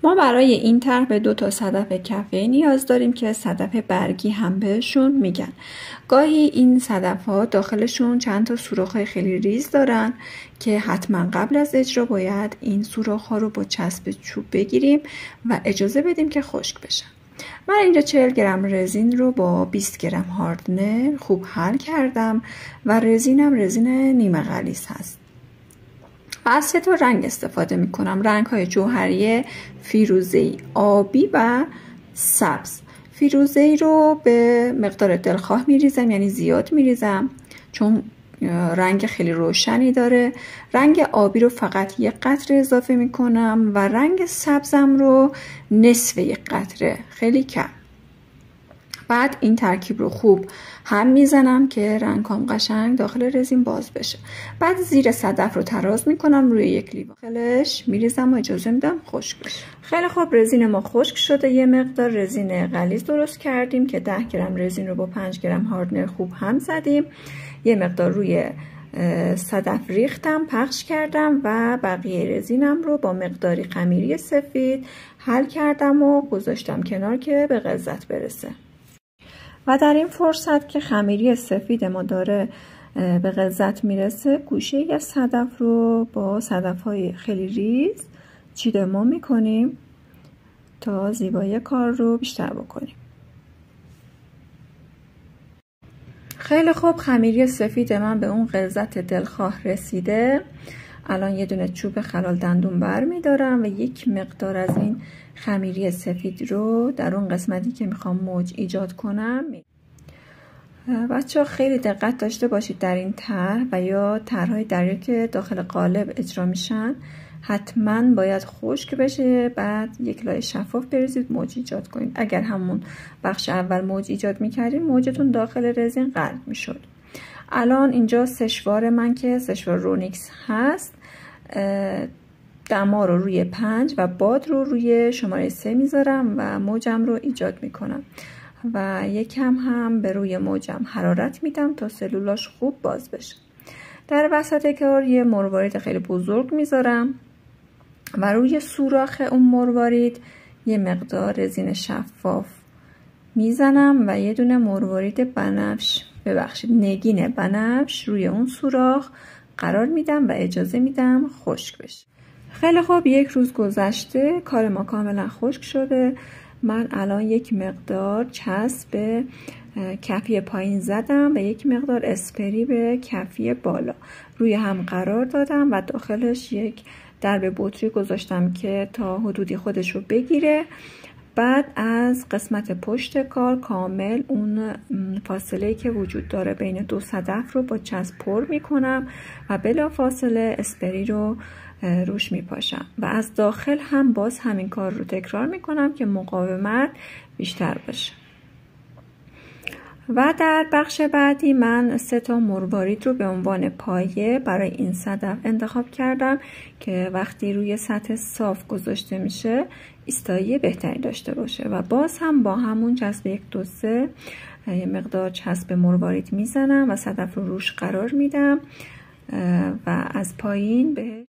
ما برای این طرح به 2 تا صدف کفه‌ای نیاز داریم که صدف برگی هم بهشون میگن. گاهی این صدف ها داخلشون چند تا سوراخ خیلی ریز دارن که حتما قبل از اجرا باید این سوراخ ها رو با چسب چوب بگیریم و اجازه بدیم که خشک بشن. من اینجا 40 گرم رزین رو با 20 گرم هاردنر خوب حل کردم و رزینم رزین نیمه غلیظ هست. از 3 تا رنگ استفاده می کنم. رنگ های جوهری فیروزه‌ای، آبی و سبز. فیروزه‌ای رو به مقدار دلخواه می ریزم، یعنی زیاد می ریزم چون رنگ خیلی روشنی داره. رنگ آبی رو فقط 1 قطره اضافه می کنم و رنگ سبزم رو نصف 1 قطره، خیلی کم. بعد این ترکیب رو خوب هم میزنم که رنگام قشنگ داخل رزین باز بشه. بعد زیر صدف رو تراز میکنم روی 1 لیوان، داخلش میریزم و اجازه میدم خشک بشه. خیلی خوب، رزین ما خشک شده. یه مقدار رزین غلیظ درست کردیم که 10 گرم رزین رو با 5 گرم هاردنر خوب هم زدیم. یه مقدار روی صدف ریختم، پخش کردم و بقیه رزینم رو با مقداری خمیری سفید حل کردم و گذاشتم کنار که به غلظت برسه. و در این فرصت که خمیری سفید ما داره به غلظت میرسه، گوشه از صدف رو با صدف‌های خیلی ریز چیدمان میکنیم تا زیبایی کار رو بیشتر بکنیم. خیلی خوب، خمیری سفید من به اون غلظت دلخواه رسیده. الان یه دونه چوب خلال دندون بر میدارم و 1 مقدار از این خمیری سفید رو در اون قسمتی که میخوام موج ایجاد کنم. بچه‌ها خیلی دقت داشته باشید در این طرح و یا طرح‌های دریا که داخل قالب اجرا میشن، حتما باید خشک بشه. بعد 1 لایه شفاف بریزید، موج ایجاد کنید. اگر همون بخش اول موج ایجاد میکردین، موجتون داخل رزین غرق میشد. الان اینجا سشوار من که سشوار رونیکس هست، دما رو روی 5 و باد رو روی شماره 3 میذارم و موجم رو ایجاد میکنم و یکم هم به روی موجم حرارت میدم تا سلولاش خوب باز بشه. در وسط کار یه مروارید خیلی بزرگ میذارم و روی سوراخ اون مروارید یه مقدار رزین شفاف میزنم و یه دونه مروارید بنفش، نگین بنفش روی اون سوراخ قرار میدم و اجازه میدم خشک بشه. خیلی خوب، 1 روز گذشته، کار ما کاملا خشک شده. من الان 1 مقدار چسب به کفی پایین زدم و 1 مقدار اسپری به کفی بالا روی هم قرار دادم و داخلش 1 درب بطری گذاشتم که تا حدودی خودش رو بگیره. بعد از قسمت پشت کار کامل اون فاصله‌ای که وجود داره بین 2 صدف رو با چسب پر میکنم و بلا فاصله اسپری رو روش میپاشم و از داخل هم باز همین کار رو تکرار میکنم که مقاومت بیشتر بشه. و در بخش بعدی من 3 تا مروارید رو به عنوان پایه برای این صدف انتخاب کردم که وقتی روی سطح صاف گذاشته میشه ایستایی بهتری داشته باشه و باز هم با همون چسب 1 2 3 یه مقدار چسب مروارید میزنم و صدف رو روش قرار میدم و از پایین به